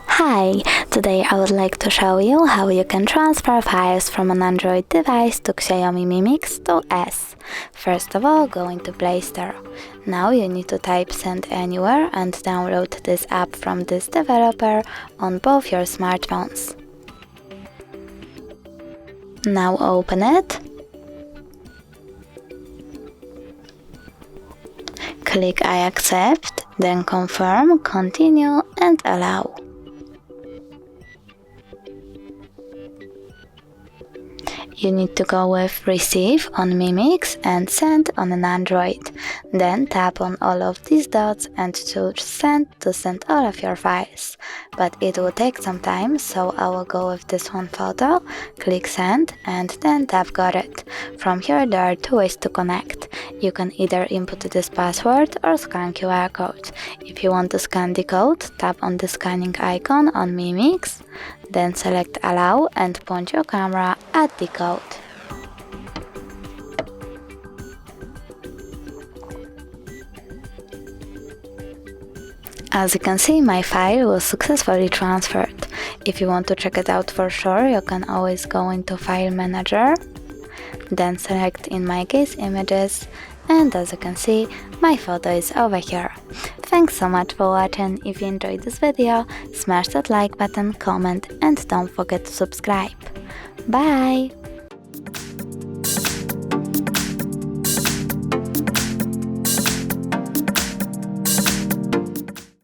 Hi! Today I would like to show you how you can transfer files from an Android device to Xiaomi Mi Mix to S. First of all, go into Play Store. Now you need to type Send Anywhere and download this app from this developer on both your smartphones. Now open it. Click I accept, then confirm, continue and allow. You need to go with Receive on Mi Mix and Send on an Android. Then tap on all of these dots and choose Send to send all of your files. But it will take some time, so I will go with this one photo, click Send and then tap Got it. From here there are two ways to connect. You can either input this password or scan QR code. If you want to scan the code, tap on the scanning icon on Mi Mix, then select Allow and point your camera at the code. As you can see, my file was successfully transferred. If you want to check it out for sure, you can always go into File Manager, then select, in my case, Images, and as you can see, my photo is over here. Thanks so much for watching. If you enjoyed this video, smash that like button, comment, and don't forget to subscribe. Bye!